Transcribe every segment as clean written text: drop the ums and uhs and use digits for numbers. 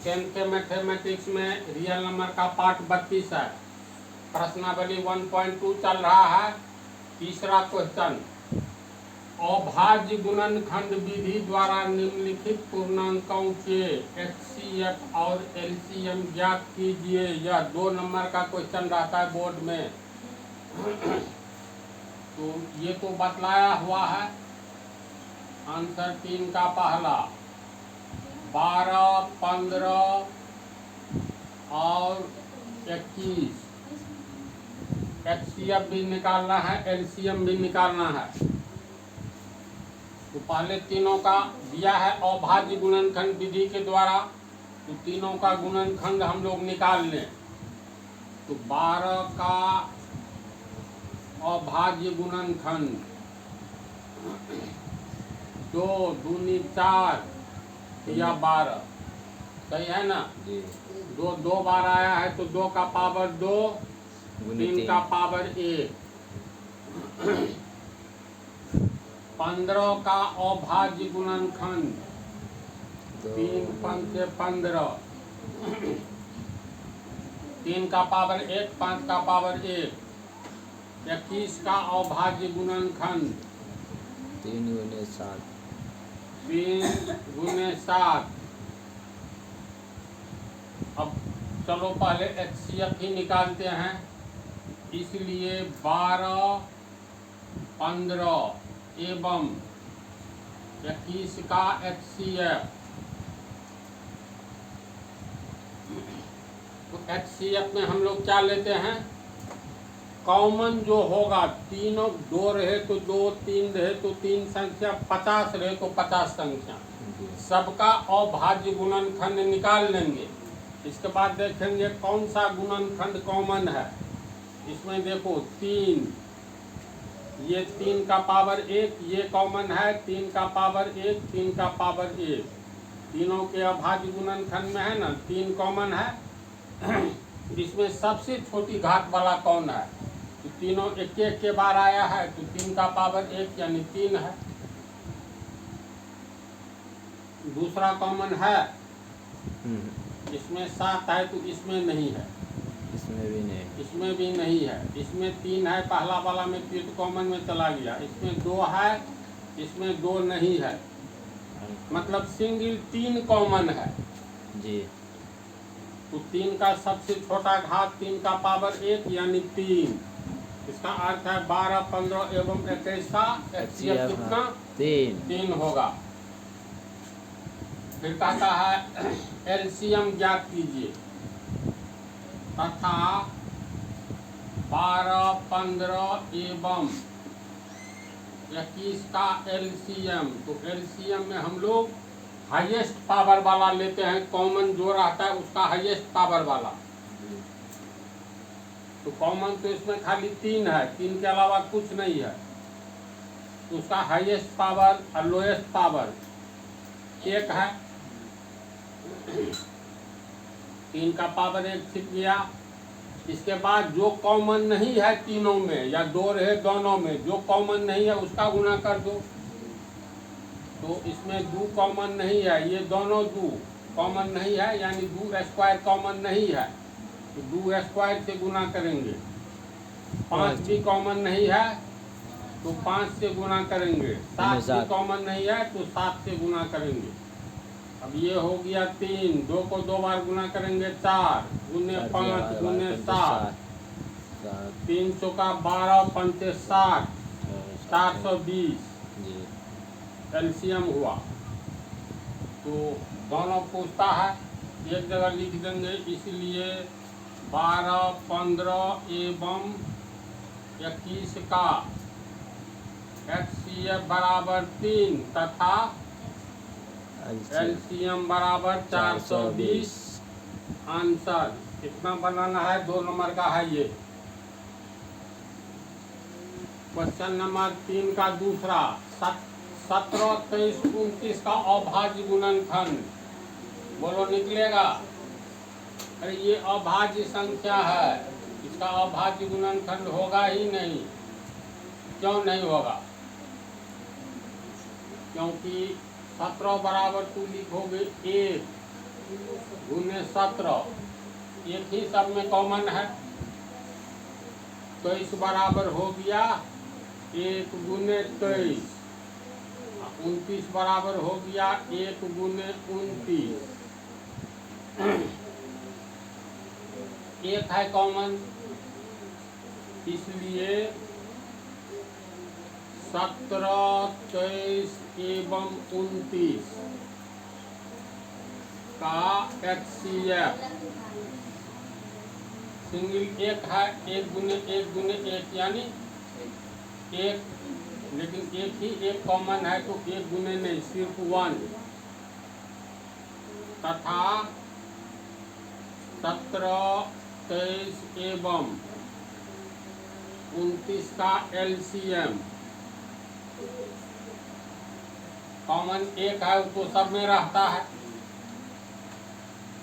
10th के mathematics में real number का पार्ट 32 है। प्रश्नावली 1.2 चल रहा है। तीसरा क्वेश्चन, अभाज्य गुणनखंड विधि द्वारा निम्नलिखित पूर्णांकों के HCF और LCM ज्ञात कीजिए। यह 2 नंबर का क्वेश्चन रहता है बोर्ड में। तो ये तो बतलाया हुआ है। आंसर 3 का पहला 12, 15 और 21। HCF भी निकालना है, LCM भी निकालना है। तो पहले तीनों का दिया है अभाज्य गुणनखंड विधि के द्वारा, तो तीनों का गुणनखंड हम लोग निकाल लें। तो 12 का अभाज्य गुणनखंड 2 दूनी 4 या 12, सही है ना? 2 बार आया है तो 2 का पावर 2, 3 का पावर 1। 15 का अभाज्य गुणनखंड 3 पंचे 15, 3 का पावर 1, 5 का पावर 1। 21 का अभाज्य गुणनखंड 3 गुने 7। 3 गुने 7। अब चलो पहले HCF ही निकालते हैं। इसलिए 12, 15 एवं 21 का HCF। तो HCF में हम लोग क्या लेते हैं? कॉमन जो होगा, तीनों 2 रहे तो 2, 3 रहे तो 3 संख्या, 50 रहे तो 50 संख्या, सबका अभाज्य गुणनखंड निकाल लेंगे। इसके बाद देखेंगे कौन सा गुणनखंड कॉमन है। इसमें देखो 3, ये 3 का पावर 1 ये कॉमन है, 3 का पावर 1, 3 का पावर 1, तीनों के अभाज्य गुणनखंड में है ना, 3 कॉमन है। इसमें सबसे छोटी घात वाला कौन है? तो तीनों एक एक के बार आया है, तो 3 का पावर 1 यानी 3 है। दूसरा कॉमन है, इसमें 7 है तो इसमें नहीं है, इसमें भी नहीं, इसमें भी नहीं है। इसमें 3 है, पहला वाला में 3 कॉमन में चला गया। इसमें 2 है, इसमें 2 नहीं है, मतलब सिंगल 3 कॉमन है जी। तो 3 का सबसे छोटा घात 3 का पावर 1 यानी 3। इसका अर्थ है 12, 15 एवं 21 का HCF कितना? 3 होगा। फिर कहता है LCM ज्ञात कीजिए तथा 12, 15 एवं 21 का LCM। तो LCM में हम लोग हाईएस्ट पावर वाला लेते हैं, कॉमन जो रहता है उसका हाईएस्ट पावर वाला। तो कॉमन तो इसमें खाली 3 है, 3 के अलावा कुछ नहीं है, तो उसका हाईएस्ट पावर और लोएस्ट पावर 1 है। 3 का पावर 1 छिप गया। इसके बाद जो कॉमन नहीं है तीनों में या 2 रहे दोनों में, जो कॉमन नहीं है उसका गुना कर दो। तो इसमें 2 कॉमन नहीं है, ये दोनों 2 कॉमन नहीं है, यानी 2 स्क्वायर कॉमन नहीं है, तो 2 स्क्वायर से गुना करेंगे। 5 भी कॉमन नहीं है तो 5 से गुना करेंगे। 7 भी कॉमन नहीं है तो 7 से गुना करेंगे। अब ये हो गया 3, 2 को 2 बार गुना करेंगे 4 गुने 5 गुने 7, 3 चौका 12 पंचे 60, 420 LCM हुआ। तो दोनों पूछता है, एक जगह लिख देंगे, इसलिए 12, 15 एवं 21 का HCF बराबर 3 तथा LCM बराबर 420। आंसर कितना बनाना है? 2 नंबर का है ये। क्वेश्चन नंबर 3 का दूसरा 17, 23, 29 का अभाज्य गुणनखंड बोलो निकलेगा? अरे ये अभाज्य संख्या है, इसका अभाज्य गुणनखंड होगा ही नहीं। क्यों नहीं होगा? क्योंकि 17 बराबर तू लिखोगे 1 गुने 17, एक ही सब में कॉमन है। 23 बराबर हो गया 1 गुने 23। 29 बराबर हो गया 1 गुने 29। एक है कॉमन, इसलिए 17, 23 एवं 29 का HCF सिंगल एक है, 1 गुने 1 यानी 1, लेकिन एक ही एक कॉमन है तो 1 गुने नहीं, सिर्फ 1 तथा 17, 23 एवं 29 का LCM कॉमन एक है तो सब में रहता है,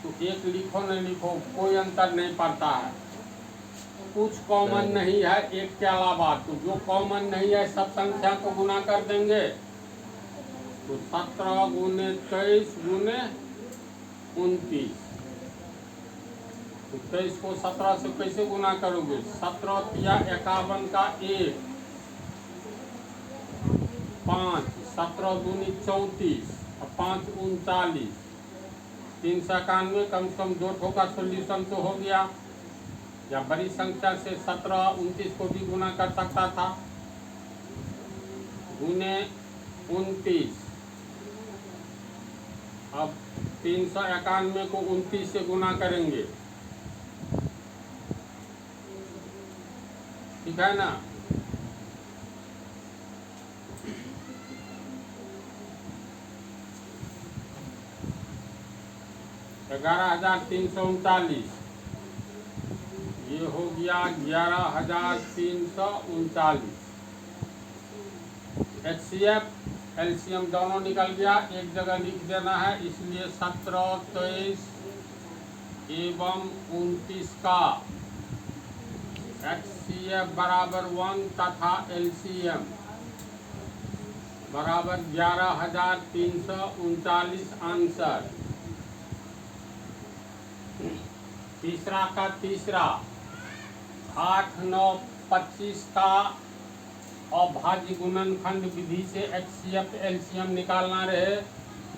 तो एक लिखो न लिखो कोई अंतर नहीं पड़ता है। कुछ कॉमन नहीं है एक के अलावा, तो जो कॉमन नहीं है सब संख्या को गुना कर देंगे। तो 17 गुने 23 गुने 29, तो 23 को 17 से कैसे गुना करोगे? 17 या 51 का 1, 5, 17 दूनी 34 और 5 39, 391, कम से कम 2 ठो का सोल्यूशन तो हो गया। या बड़ी संख्या से 17, 29 को भी गुना कर सकता था, गुने 29। अब 391 को 29 से गुना करेंगे, ठीक है ना? ग्यारह 11,339, ये हो गया 11,339। HCF LCM दोनों निकल गया, एक जगह लिख देना है, इसलिए 17, 23 एवं 29 का HCF बराबर 1 तथा LCM बराबर 11,339 आंसर। तीसरा का तीसरा, 8, 9, 25 का अभाज्य गुणनखंड विधि से HCF LCM निकालना रहे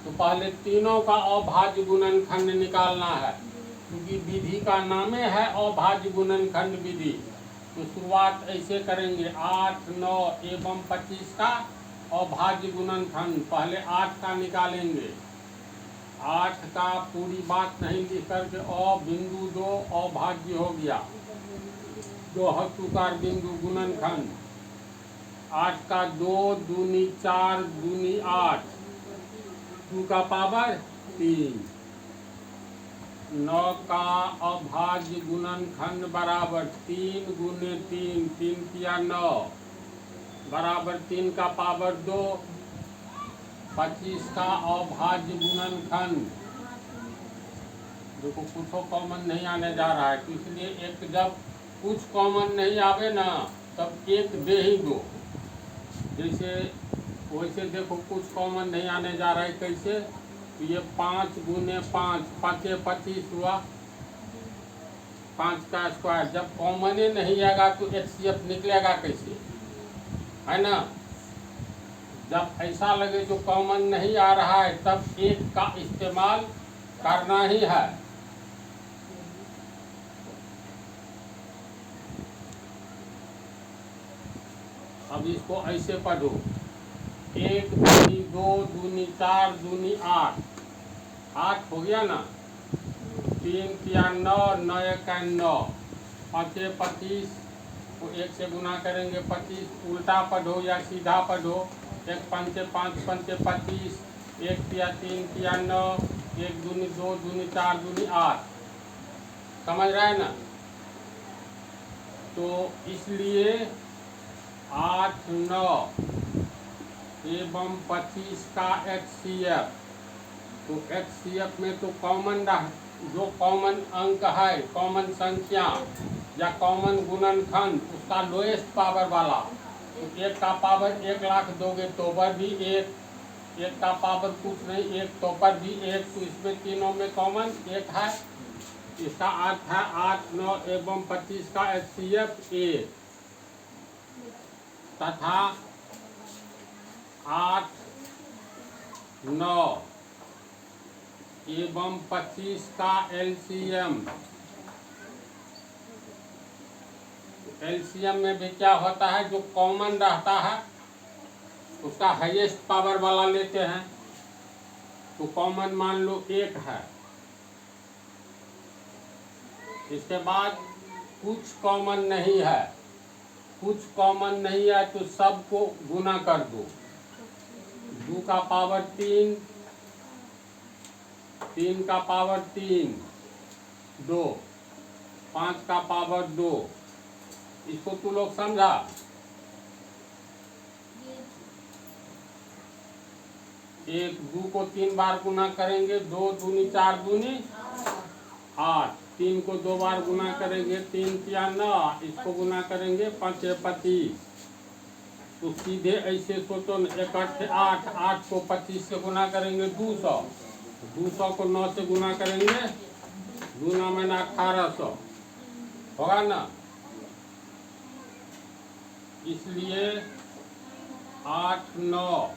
तो पहले तीनों का अभाज्य गुणनखंड निकालना है, क्योंकि विधि का नाम है अभाज्य गुणनखंड विधि। तो शुरुआत ऐसे करेंगे, 8, 9 एवं 25 का अभाज्य गुणनखंड। पहले 8 का निकालेंगे, 8 का पूरी बात नहीं लिख करके बिंदु 2 अभाज्य हो गया, 2 हस्तुकार बिंदु गुणनखंड। 8 का 2 दूनी 4 दूनी 8, 2 का पावर 3। 9 का अभाज्य गुणनखंड बराबर 3 गुने 3, 3 किया 9 बराबर 3 का पावर 2। 25 का अभाज्य गुणनखंड, देखो कुछ कॉमन नहीं आने जा रहा है, तो इसलिए एक जब कुछ कॉमन नहीं आवे ना तब एक दे ही दो। जैसे वैसे देखो कुछ कॉमन नहीं आने जा रहा है, कैसे? तो ये 5 गुने 5, 5 25 हुआ, 5 का स्क्वायर। जब कॉमन ही नहीं आएगा तो HCF निकलेगा कैसे, है ना? जब ऐसा लगे जो कॉमन नहीं आ रहा है तब एक का इस्तेमाल करना ही है। अब इसको ऐसे पढ़ो, 1 दूनी 2 दूनी 4 दूनी 8, 8 हो गया ना, 3 किया 9, 9 का 9, 5 25 को 1 से गुना करेंगे 25। उल्टा पढ़ो या सीधा पढ़ो, 1 5 5 5 25, 1 किया 3 किया 9, 1 दूनी 2 दूनी 4 दूनी 8, समझ रहे हैं ना? तो इसलिए 8, 9 एवं 25 का HCF, तो HCF में तो कॉमन जो कॉमन अंक है, कॉमन संख्या या कॉमन गुणनखंड, उसका लोएस्ट पावर वाला, तो 1 का पावर 1 लाख दोगे तो वह भी 1, एक का पावर कुछ नहीं, एक तो पर भी एक, तो इसमें तीनों में कॉमन एक है। इसका अर्थ है 8, 9 एवं 25 का HCF 1 तथा 8, 9 एवं 25 का LCM। LCM में भी क्या होता है, जो कॉमन रहता है उसका हाईएस्ट पावर वाला लेते हैं। तो कॉमन मान लो 1 है। इसके बाद कुछ कॉमन नहीं है, कुछ कॉमन नहीं है तो सबको गुना कर दो। 2 का पावर 3, 3 का पावर 3, 2, 5 का पावर 2। इसको तू लोग समझा? एक 2 को 3 बार गुना करेंगे, 2 दूनी 4 दूनी 8। 3 को 2 बार गुना करेंगे, 3 या 9, इसको गुना करेंगे 5 या 25। तो सीधे ऐसे सोचो न, 1 8 8, 8 को 25 से गुना करेंगे 200, 200 को 9 से गुना करेंगे, 2 9 में 1800 होगा ना। इसलिए 8, 9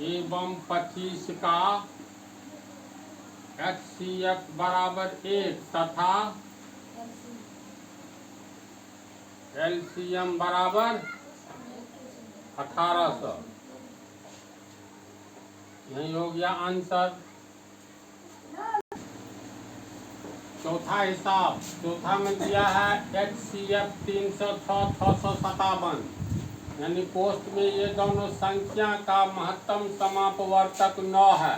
एवं 25 का HCF बराबर 1 तथा LCM बराबर 1800। यही हो गया आंसर। चौथा हिसाब, चौथा में दिया है HCF 306 657, यानी पोस्ट में ये दोनों संख्या का महत्तम समापवर्तक 9 है।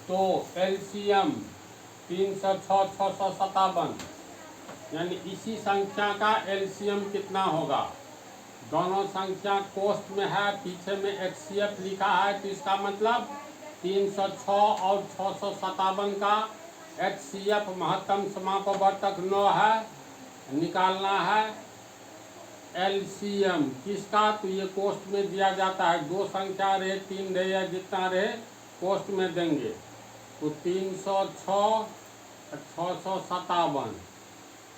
तो LCM 306 657, यानी इसी संख्या का LCM कितना होगा। दोनों संख्या कोष्ठ में है, पीछे में HCF लिखा है, तो इसका मतलब 306 और 657 का HCF महत्तम समापवर्तक 9 है। निकालना है LCM किसका, तो ये कोष्ठ में दिया जाता है। 2 संख्या रहे, 3 रहे या जितना रहे कोष्ठ में देंगे। तो 306 657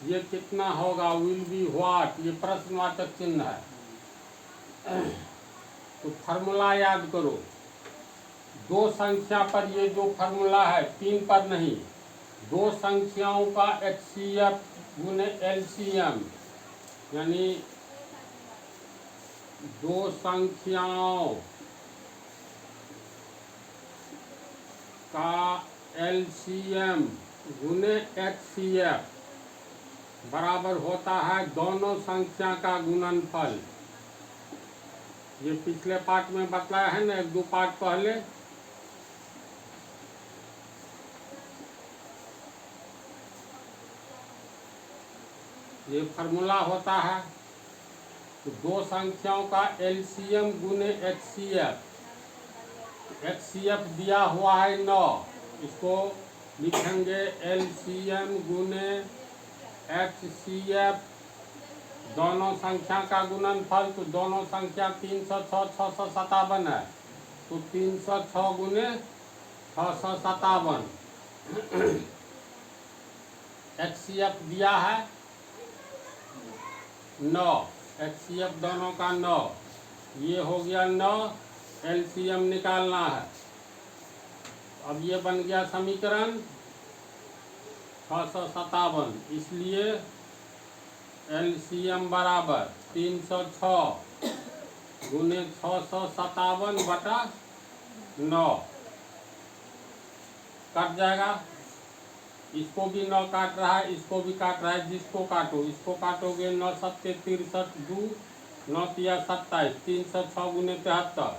ये कितना होगा, विल बी व्हाट, ये प्रश्नवाचक चिन्ह है। तो फार्मूला याद करो। 2 संख्या पर ये जो फार्मूला है, 3 पर नहीं। 2 संख्याओं का HCF गुने LCM, यानी 2 संख्याओं का LCM गुने HCF बराबर होता है दोनों संख्या का गुणनफल। ये पिछले पार्ट में बताया है ना, 1-2 पार्ट पहले। ये फार्मूला होता है। तो 2 संख्याओं का LCM गुने HCF। HCF दिया हुआ है 9, इसको लिखेंगे LCM गुने HCF, दोनों संख्या का गुणनफल। तो दोनों संख्या 306 657 है, तो 306 गुने 657। HCF दिया है 9, HCF दोनों का 9, ये हो गया 9। LCM निकालना है। अब ये बन गया समीकरण 657। इसलिए LCM बराबर 306 गुने 657 बटा 9 कट जाएगा। इसको भी 9 काट रहा है, इसको भी काट रहा है। जिसको काटो, इसको काटोगे 9 7 63 2 9 तिया 27, 306 गुने 73,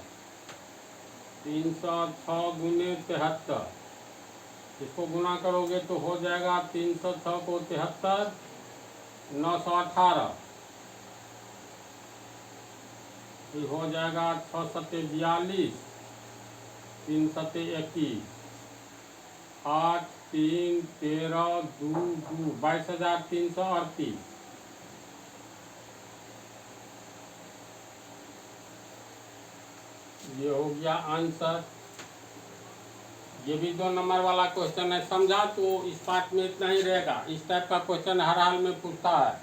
306 गुने 73। इसको गुना करोगे तो हो जाएगा 306 को 73, 918, ये हो जाएगा 6 7 42, 3 7 21, 8 3 13 2 2 22,338। ये हो गया आंसर। ये भी 2 नंबर वाला क्वेश्चन है, समझा तो इस पार्ट में इतना ही रहेगा। इस टाइप का क्वेश्चन हर हाल में पूछता है।